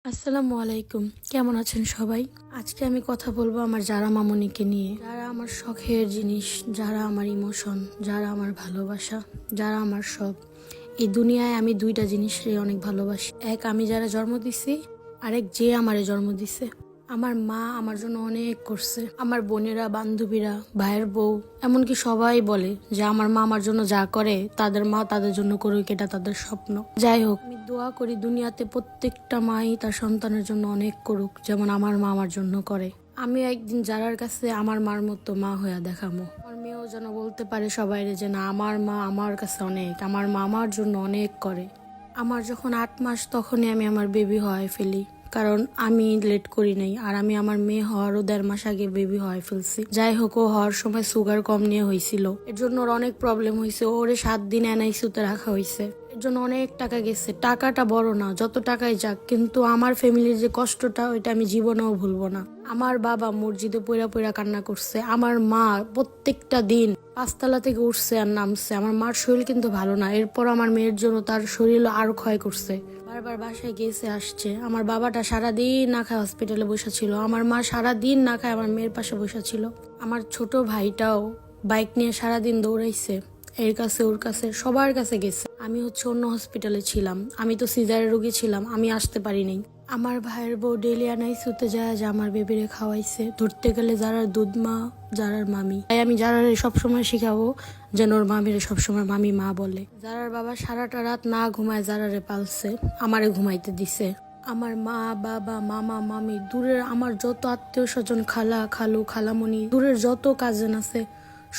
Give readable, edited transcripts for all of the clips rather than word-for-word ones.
আসসালামু আলাইকুম। কেমন আছেন সবাই? আজকে আমি কথা বলবো আমার যারা মামুনিকে নিয়ে। যারা আমার শখের জিনিস, যারা আমার ইমোশন, যারা আমার ভালোবাসা, যারা আমার সব। এই দুনিয়ায় আমি দুইটা জিনিসই অনেক ভালোবাসি। এক, আমি যারা জন্ম দিছি, আরেক যে আমারে জন্ম দিছে। আমার মা আমার জন্য অনেক করছে। আমার বোনেরা, বান্ধবীরা, ভাইয়ের বউ, এমনকি সবাই বলে যে আমার মা আমার জন্য যা করে তাদের মা তাদের জন্য করুক, এটা তাদের স্বপ্ন। যাই হোক, আমি দোয়া করি দুনিয়াতে প্রত্যেকটা মাই তার সন্তানের জন্য অনেক করুক, যেমন আমার মা আমার জন্য করে। আমি একদিন যারার কাছে আমার মার মতো মা হইয়া দেখামো। আমার মেয়েও যেন বলতে পারে সবাইরে যে না, আমার মা আমার কাছে অনেক, আমার মা আমার জন্য অনেক করে। আমার যখন 8 মাস তখনই আমি আমার বেবি হওয়ায় ফেলি, কারণ আমি লেট করি নাই। আর আমি আমার মেয়ে হওয়ারও 1.5 মাস আগে বেবি হওয়ায় ফেলছি। যাই হোক, ও হওয়ার সময় সুগার কম নিয়ে হয়েছিল, এর জন্য ওর অনেক প্রবলেম হয়েছে। ওরে 7 দিন এনআইসিউতে রাখা হয়েছে, এর জন্য অনেক টাকা গেছে। টাকাটা বড় না, যত টাকাই যাক, কিন্তু আমার ফ্যামিলির যে কষ্টটা ওইটা আমি জীবনেও ভুলবো না। আমার বাবা মসজিদে পইরা পইরা কান্না করছে। আমার মা প্রত্যেকটা দিন 5 তলা থেকে উঠছে আর নামছে। আমার মার শরীর কিন্তু ভালো না, এরপর আমার মেয়ের জন্য তার শরীর আরো ক্ষয় করছে। বারবার বাসায় গেছে আসছে। আমার বাবাটা সারাদিন না খায় হসপিটালে বসে ছিল। আমার মা সারাদিন না খায় আমার মেয়ের পাশে বসে ছিল। আমার ছোট ভাইটাও বাইক নিয়ে সারাদিন দৌড়াইছে, এর কাছে ওর কাছে সবার কাছে গেছে। আমি অন্য হসপিটালে ছিলাম, আমি তো সিজারের রোগী ছিলাম, আমি আসতে পারিনি। আমার ভাইয়ের বউ ডেলি আনাইসুতে যায় যে আমার বেবিরে খাওয়াইছে। ধরতে গেলে যারার দুধ মা, যারার মামি। তাই আমি যারারে সবসময় শিখাবো যেন ওর মামিরে সবসময় মামি মা বলে। যারার বাবা সারাটা রাত না ঘুমায় যারারে পালছে, আমারে ঘুমাইতে দিছে। আমার মা, বাবা, মামা, মামি, দূরের আমার যত আত্মীয় স্বজন, খালা, খালু, খালামণি, দূরের যত কাজিন আছে,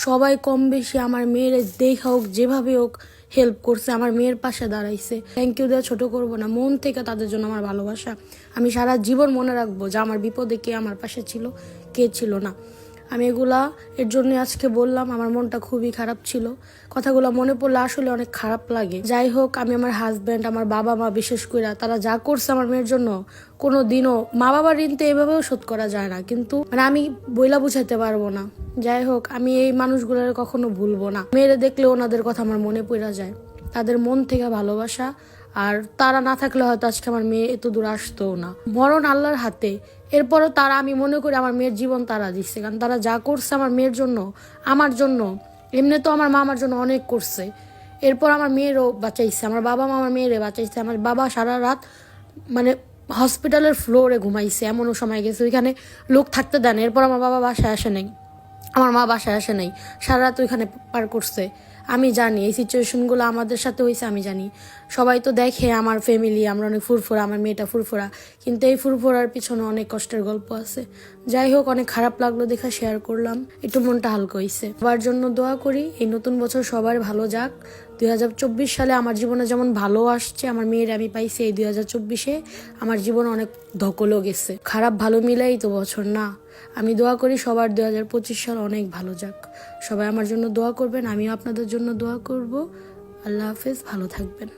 সবাই কম বেশি আমার মেয়ের দেখা হোক যেভাবে হোক হেল্প করছে, আমার মেয়ের পাশে দাঁড়াইছে। থ্যাংক ইউ দেওয়া ছোট করবো না, মন থেকে তাদের জন্য আমার ভালোবাসা। আমি সারা জীবন মনে রাখবো যে আমার বিপদে কে আমার পাশে ছিল, কে ছিল না। আমি এগুলা এর জন্য আজকে বললাম। আমার মনটা খুবই খারাপ ছিল, কথাগুলো মনে পড়লে আসলে অনেক খারাপ লাগে। যাই হোক, আমি আমার হাজব্যান্ড, আমার বাবা মা বিশেষ করে, তারা যা করছে আমার মেয়ের জন্য, কোনো দিনও মা বাবার ঋণ তো এভাবেও শোধ করা যায় না, কিন্তু আমি বইলা বুঝাইতে পারবো না। যাই হোক, আমি এই মানুষগুলোর কখনো ভুলবো না। মেয়েরা দেখলে ওনাদের কথা আমার মনে পড়ে যায়, তাদের মন থেকে ভালোবাসা। আর তারা না থাকলে হয়তো আজকে আমার মেয়ে এত দূর আসতো না। মরণ আল্লাহর হাতে, এরপরও তারা, আমি মনে করি আমার মেয়ের জীবন তারা দিচ্ছে, কারণ তারা যা করছে আমার মেয়ের জন্য, আমার জন্য। এমনি তো আমার মা আমার জন্য অনেক করছে, এরপর আমার মেয়েরও বাঁচাইছে। আমার বাবা মা আমার মেয়েরে বাঁচাইছে। আমার বাবা সারা রাত মানে হসপিটালের ফ্লোরে ঘুমাইছে, এমনও সময় গেছে ওইখানে লোক থাকতে দেন। এরপর আমার বাবা বাসায় আসে নাই, আমার মা বাসায় আসে নাই, সারা রাত ওইখানে পার করছে। আমি জানি এই সিচুয়েশনগুলো আমাদের সাথে হয়েছে, আমি জানি। সবাই তো দেখে আমার ফ্যামিলি, আমরা অনেক ফুরফুরা, আমার মেয়েটা ফুরফুরা, কিন্তু এই ফুরফুরার পিছনে অনেক কষ্টের গল্প আছে। যাই হোক, অনেক খারাপ লাগলো দেখা, শেয়ার করলাম, একটু মনটা হালকা হয়েছে। সবার জন্য দোয়া করি, এই নতুন বছর সবার ভালো যাক। 2024 সালে আমার জীবনে যেমন ভালো আসছে, আমার মেয়ের আমি পাইছি, এই 2024-এ আমার জীবনে অনেক ধকলও গেছে। খারাপ ভালো মিলাই তো বছর না। আমি দোয়া করি সবার 2025 সাল অনেক ভালো যাক। সবাই আমার জন্য দোয়া করবেন, আমিও আপনাদের জন্য দোয়া করব। আল্লাহ হাফেজ, ভালো থাকবেন।